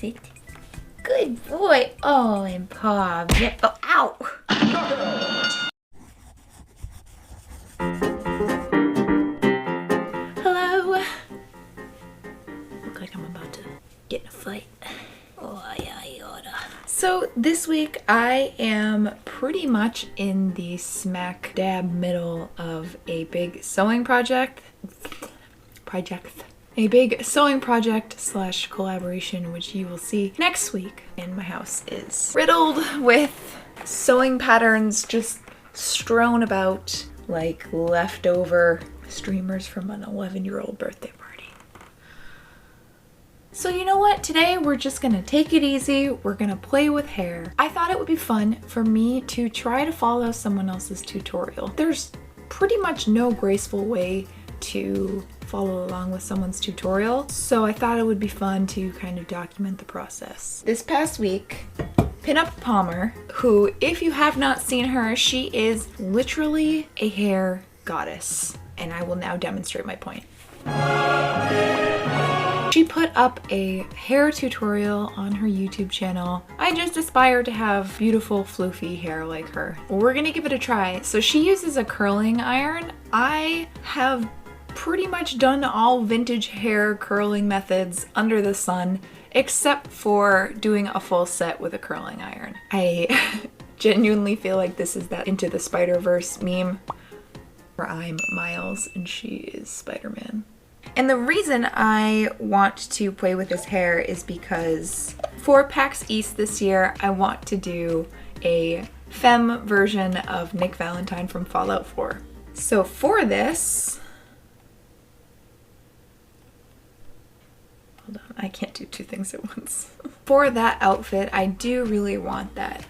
Sit. Good boy. Oh, and paw. Oh, ow. Hello. Look like I'm about to get in a fight. Oh, yeah, so this week I am pretty much in the smack dab middle of a big sewing project slash collaboration, which you will see next week. And my house is riddled with sewing patterns just strewn about like leftover streamers from an 11-year-old birthday party. So you know what? Today we're just gonna take it easy. We're gonna play with hair. I thought it would be fun for me to try to follow someone else's tutorial. There's pretty much no graceful way to follow along with someone's tutorial, so I thought it would be fun to kind of document the process. This past week, Pinup Palmer, who, if you have not seen her, she is literally a hair goddess, and I will now demonstrate my point. She put up a hair tutorial on her YouTube channel. I just aspire to have beautiful, floofy hair like her. We're gonna give it a try. So she uses a curling iron. I have pretty much done all vintage hair curling methods under the sun, except for doing a full set with a curling iron. I genuinely feel like this is that Into the Spider-Verse meme where I'm Miles and she is Spider-Man. And the reason I want to play with this hair is because for PAX East this year, I want to do a femme version of Nick Valentine from Fallout 4. So for this, hold on, I can't do two things at once. For that outfit, I do really want that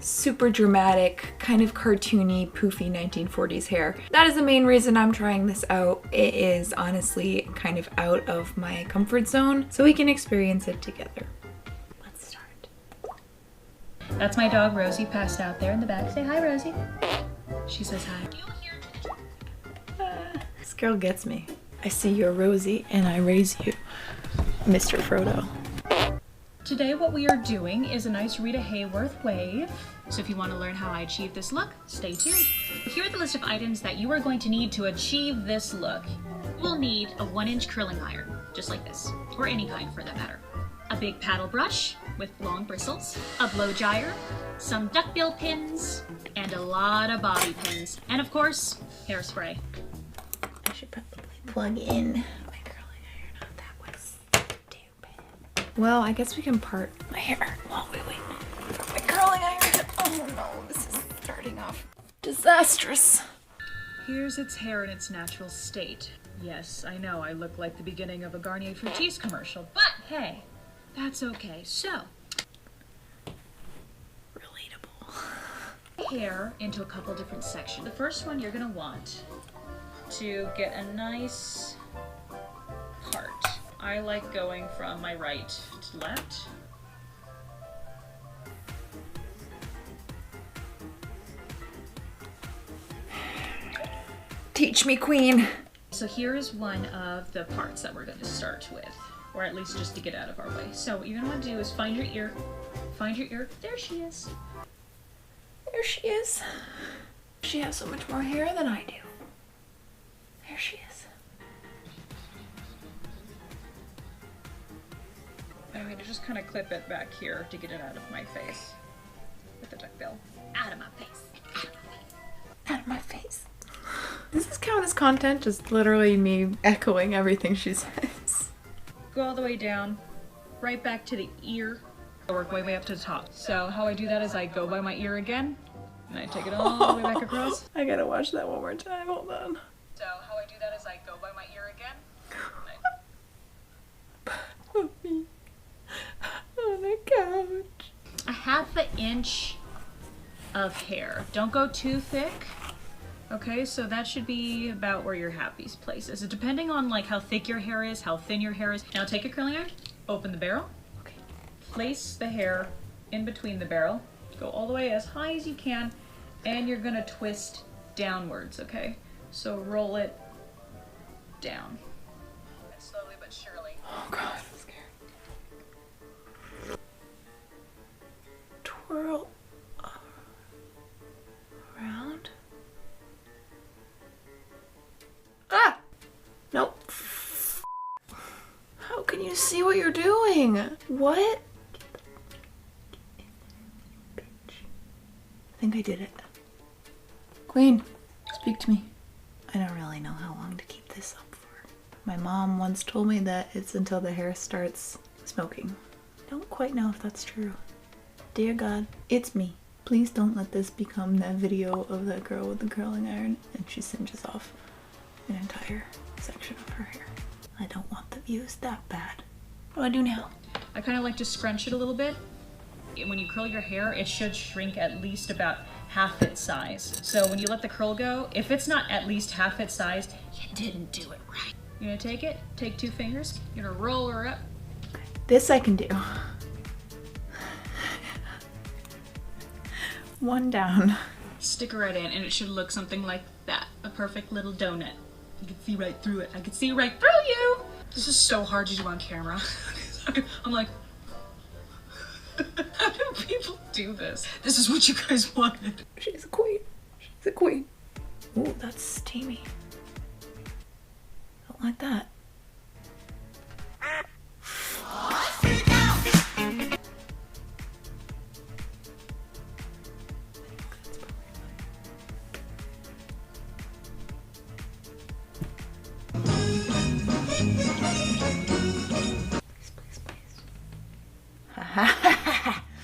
super dramatic, kind of cartoony, poofy 1940s hair. That is the main reason I'm trying this out. It is honestly kind of out of my comfort zone, so we can experience it together. Let's start. That's my dog Rosie, passed out there in the back. Say hi, Rosie. She says hi. This girl gets me. I see you're Rosie and I raise you, Mr. Frodo. Today what we are doing is a nice Rita Hayworth wave. So if you want to learn how I achieve this look, stay tuned. Here are the list of items that you are going to need to achieve this look. You will need a 1-inch curling iron, just like this, or any kind for that matter. A big paddle brush with long bristles, a blow dryer, some duckbill pins, and a lot of bobby pins. And of course, hairspray. I should probably plug in well, I guess we can part my hair while we wait for my curling iron. Oh no, this is starting off disastrous. Here's its hair in its natural state. Yes, I know I look like the beginning of a Garnier Fructis commercial, but hey, that's okay. So, relatable. Hair into a couple different sections. The first one you're gonna want to get a nice part. I like going from my right to left. Teach me, queen. So here is one of the parts that we're going to start with, or at least just to get out of our way. So what you're going to want to do is find your ear. Find your ear. There she is. There she is. She has so much more hair than I do. There she is. I'm going to just kind of clip it back here to get it out of my face with the duckbill. Out of my face. Out of my face. Does this count as content? Just literally me echoing everything she says. Go all the way down, right back to the ear. I work way up to the top. So how I do that is I go by my ear again, and I take it all the way back across. I gotta watch that one more time. Hold on. So how I do that is I go by my ear again. Me on a couch. A 1/2 inch of hair. Don't go too thick. Okay, so that should be about where your happiest place is. Depending on like how thick your hair is, how thin your hair is. Now take a curling iron, open the barrel. Okay. Place the hair in between the barrel. Go all the way as high as you can, and you're gonna twist downwards, okay? So roll it down. And slowly but surely. Oh God, I'm scared. doing? What? I think I did it. Queen, speak to me. I don't really know how long to keep this up for. My mom once told me that it's until the hair starts smoking. I don't quite know if that's true. Dear God, it's me. Please don't let this become that video of that girl with the curling iron and she singes off an entire section of her hair. I don't want the views that bad. What do I do now? I kind of like to scrunch it a little bit. When you curl your hair, it should shrink at least about half its size. So when you let the curl go, if it's not at least half its size, you didn't do it right. You're gonna take it, take 2 fingers, you're gonna roll her up. This I can do. One down. Stick her right in, and it should look something like that. A perfect little donut. You can see right through it. I can see right through you! This is so hard to do on camera. I'm like, how do people do this? This is what you guys wanted. She's a queen. She's a queen. Ooh, that's steamy. Don't like that.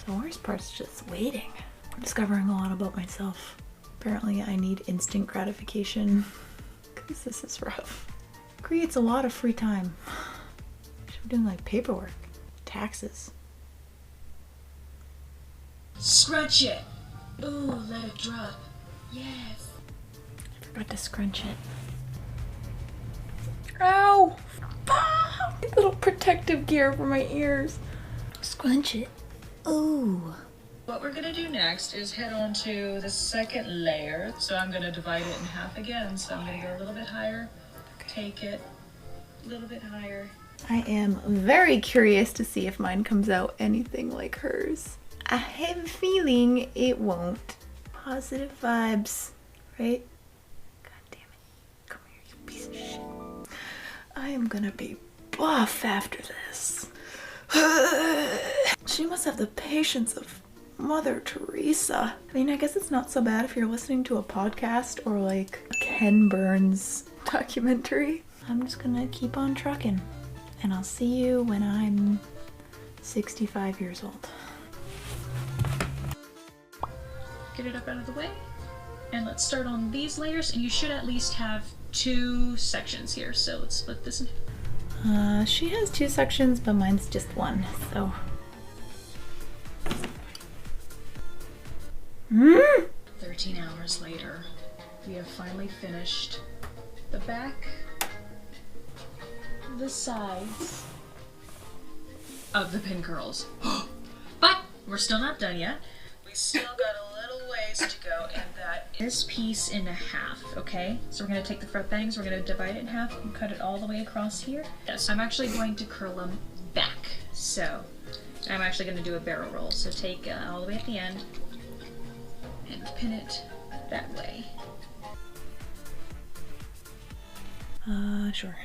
The worst part's just waiting. I'm discovering a lot about myself. Apparently I need instant gratification because this is rough. Creates a lot of free time. Should be doing like paperwork, taxes. Scrunch it. Ooh, let it drop. Yes. I forgot to scrunch it. Ow! Ah, little protective gear for my ears. Scrunch it. Ooh. What we're gonna do next is head on to the second layer. So I'm gonna divide it in half again. So I'm gonna go a little bit higher, take it a little bit higher. I am very curious to see if mine comes out anything like hers. I have a feeling it won't. Positive vibes, right? God damn it. Come here, you piece of shit. I am gonna be buff after this. She must have the patience of Mother Teresa. I mean, I guess it's not so bad if you're listening to a podcast or like a Ken Burns documentary. I'm just gonna keep on trucking, and I'll see you when I'm 65 years old. Get it up out of the way, and let's start on these layers, and you should at least have 2 sections here. So let's split this in. She has 2 sections, but mine's just 1, so. 13 hours later, we have finally finished the back, the sides of the pin curls. But we're still not done yet. We still got a little ways to go, and that this piece in half, okay? So we're gonna take the front bangs, we're gonna divide it in half and cut it all the way across here. Yes, I'm actually going to curl them back. So I'm actually gonna do a barrel roll. So take all the way at the end and pin it that way. Sure.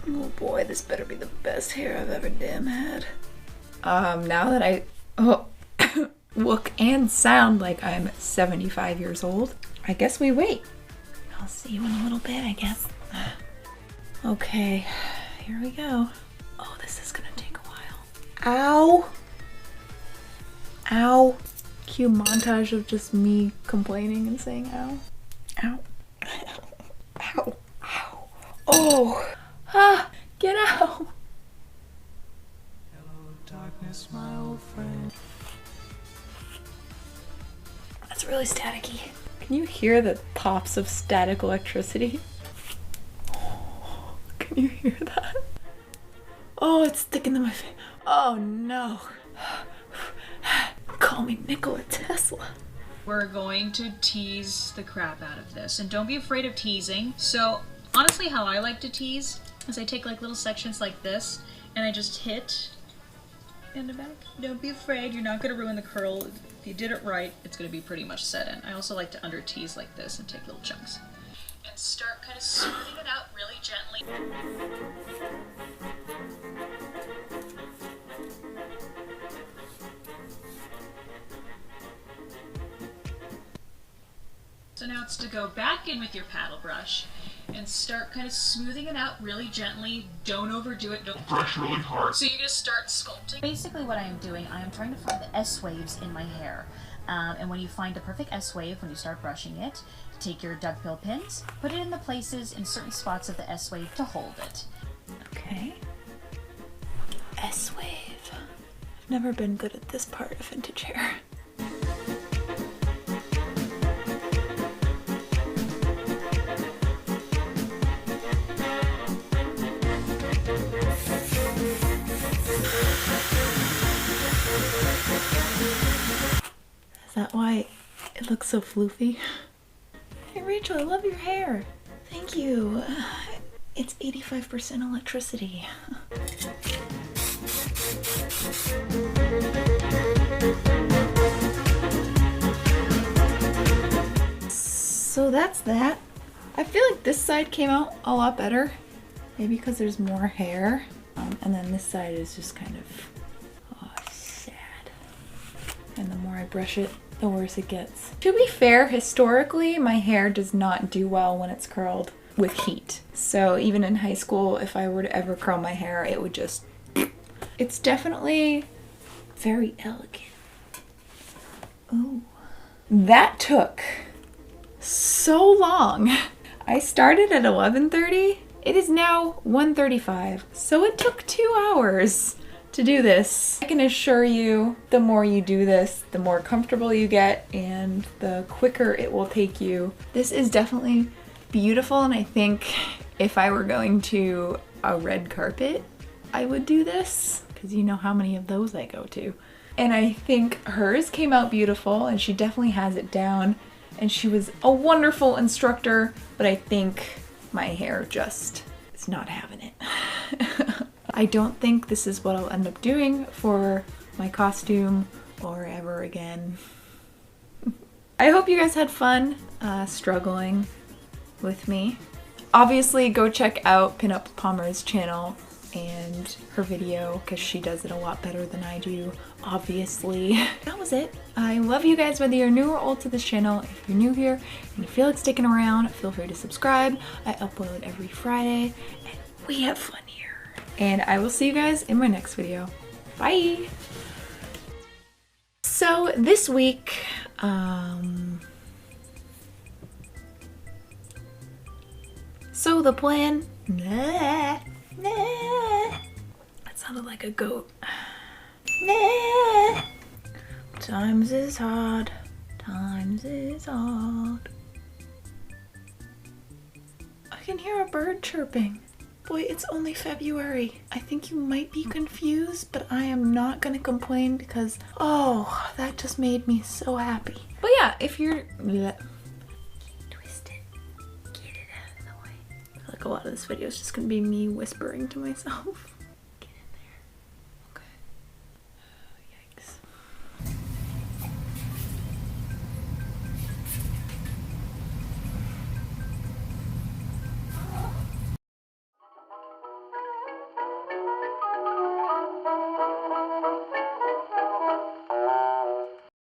Oh boy, this better be the best hair I've ever damn had. Now that I look and sound like I'm 75 years old, I guess we wait. I'll see you in a little bit, I guess. Okay, here we go. Oh, this is gonna take a while. Ow! Ow! Cue montage of just me complaining and saying ow. Ow. Ow. Ow. Oh! Ah! Get out! Hello, darkness, my old friend. That's really staticky. Can you hear the pops of static electricity? Oh, can you hear that? Oh, it's sticking to my face. Oh no. Call me Nikola Tesla. We're going to tease the crap out of this, and don't be afraid of teasing. So honestly, how I like to tease is I take like little sections like this and I just hit in the back. Don't be afraid, you're not going to ruin the curl. If you did it right, it's going to be pretty much set in. I also like to under tease like this and take little chunks and start kind of smoothing it out really gently. now it's to go back in with your paddle brush and start kind of smoothing it out really gently. Don't overdo it. Don't brush really hard. So you're going to start sculpting. Basically what I am doing, I am trying to find the S waves in my hair. And when you find the perfect S wave, when you start brushing it, take your duckbill pins, put it in the places in certain spots of the S wave to hold it. Okay. S wave. I've never been good at this part of vintage hair. Is that why it looks so floofy? Hey Rachel, I love your hair. Thank you. It's 85% electricity. So that's that. I feel like this side came out a lot better. Maybe because there's more hair. And then this side is just kind of sad. And the more I brush it, the worse it gets. To be fair, historically, my hair does not do well when it's curled with heat. So even in high school, if I were to ever curl my hair, it would just... It's definitely very elegant. Ooh. That took so long. I started at 11:30. It is now 1:35. So it took 2 hours to do this. I can assure you, the more you do this, the more comfortable you get and the quicker it will take you. This is definitely beautiful, and I think if I were going to a red carpet, I would do this, because you know how many of those I go to. And I think hers came out beautiful, and she definitely has it down, and she was a wonderful instructor, but I think my hair just is not having it. I don't think this is what I'll end up doing for my costume or ever again. I hope you guys had fun struggling with me. Obviously, go check out Pinup Palmer's channel and her video, because she does it a lot better than I do, obviously. That was it. I love you guys, whether you're new or old to this channel. If you're new here and you feel like sticking around, feel free to subscribe. I upload every Friday, and we have fun here. And I will see you guys in my next video. Bye! So this week, so the plan, that sounded like a goat. Times is hard, times is hard. I can hear a bird chirping. Boy, it's only February. I think you might be confused, but I am not gonna complain because, oh, that just made me so happy. But yeah, if you're... Twist it. Get it out of the way. I feel like a lot of this video is just gonna be me whispering to myself.